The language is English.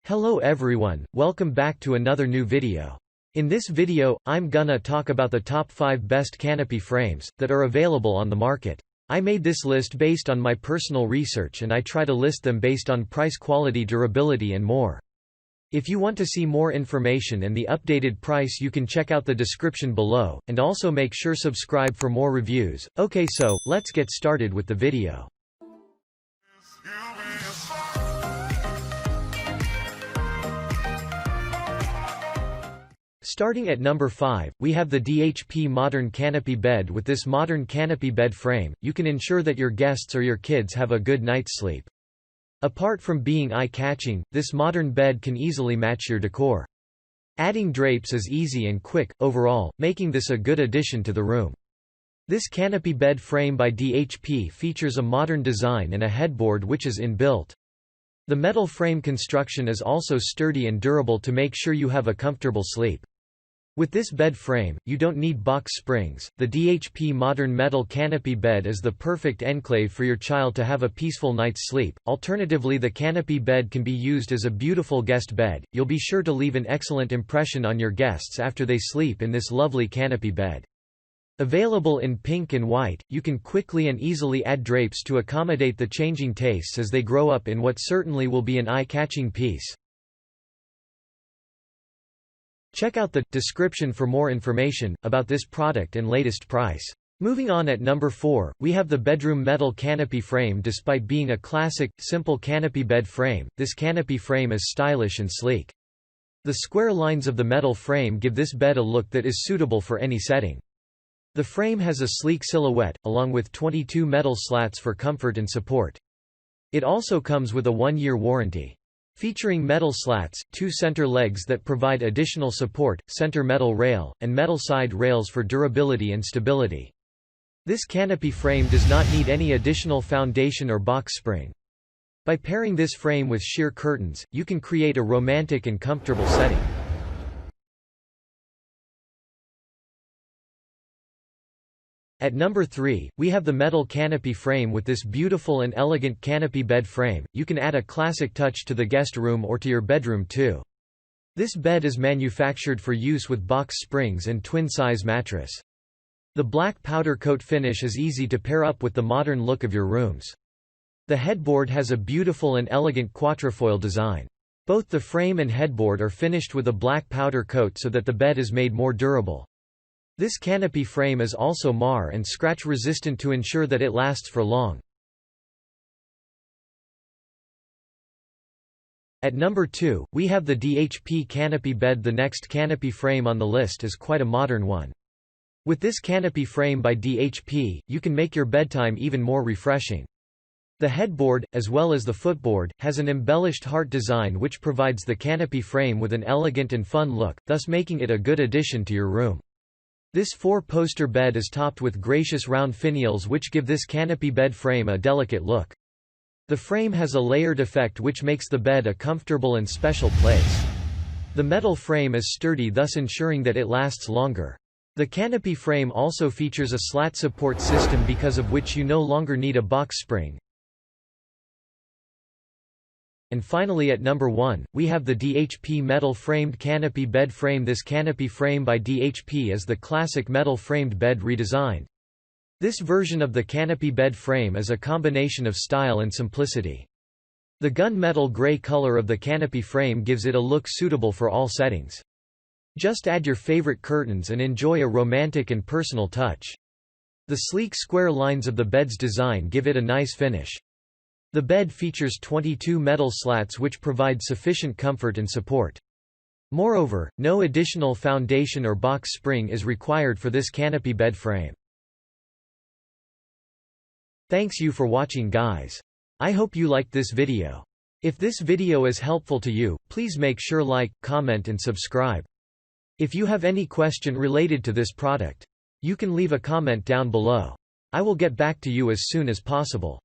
Hello everyone, welcome back to another new video. In this video, I'm gonna talk about the top 5 best canopy frames that are available on the market. I made this list based on my personal research and I try to list them based on price, quality, durability and more. If you want to see more information and the updated price, you can check out the description below, and also make sure subscribe for more reviews. Okay, so let's get started with the video. Starting at number 5, we have the DHP Modern Canopy Bed. With this modern canopy bed frame, you can ensure that your guests or your kids have a good night's sleep. Apart from being eye-catching, this modern bed can easily match your decor. Adding drapes is easy and quick, overall, making this a good addition to the room. This canopy bed frame by DHP features a modern design and a headboard which is inbuilt. The metal frame construction is also sturdy and durable to make sure you have a comfortable sleep. With this bed frame, you don't need box springs. The DHP Modern Metal Canopy Bed is the perfect enclave for your child to have a peaceful night's sleep. Alternatively, the canopy bed can be used as a beautiful guest bed. You'll be sure to leave an excellent impression on your guests after they sleep in this lovely canopy bed. Available in pink and white, you can quickly and easily add drapes to accommodate the changing tastes as they grow up in what certainly will be an eye-catching piece. Check out the description for more information about this product and latest price. Moving on, at number 4, we have the bedroom metal canopy frame. Despite being a classic, simple canopy bed frame, this canopy frame is stylish and sleek. The square lines of the metal frame give this bed a look that is suitable for any setting. The frame has a sleek silhouette, along with 22 metal slats for comfort and support. It also comes with a 1-year warranty. Featuring metal slats, 2 center legs that provide additional support, center metal rail, and metal side rails for durability and stability. This canopy frame does not need any additional foundation or box spring. By pairing this frame with sheer curtains, you can create a romantic and comfortable setting. At number 3, we have the metal canopy frame. With this beautiful and elegant canopy bed frame, you can add a classic touch to the guest room or to your bedroom too. This bed is manufactured for use with box springs and twin-size mattress. The black powder coat finish is easy to pair up with the modern look of your rooms. The headboard has a beautiful and elegant quatrefoil design. Both the frame and headboard are finished with a black powder coat so that the bed is made more durable. This canopy frame is also mar and scratch resistant to ensure that it lasts for long. At number 2, we have the DHP Canopy Bed. The next canopy frame on the list is quite a modern one. With this canopy frame by DHP, you can make your bedtime even more refreshing. The headboard, as well as the footboard, has an embellished heart design which provides the canopy frame with an elegant and fun look, thus making it a good addition to your room. This 4-poster bed is topped with gracious round finials which give this canopy bed frame a delicate look. The frame has a layered effect which makes the bed a comfortable and special place. The metal frame is sturdy, thus ensuring that it lasts longer. The canopy frame also features a slat support system, because of which you no longer need a box spring. And finally, at number 1, we have the DHP Metal Framed Canopy Bed Frame. This canopy frame by DHP is the classic metal framed bed redesigned. This version of the canopy bed frame is a combination of style and simplicity. The gunmetal gray color of the canopy frame gives it a look suitable for all settings. Just add your favorite curtains and enjoy a romantic and personal touch. The sleek square lines of the bed's design give it a nice finish. The bed features 22 metal slats which provide sufficient comfort and support. Moreover, no additional foundation or box spring is required for this canopy bed frame. Thanks you for watching, guys. I hope you liked this video. If this video is helpful to you, please make sure like, comment and subscribe. If you have any question related to this product, you can leave a comment down below. I will get back to you as soon as possible.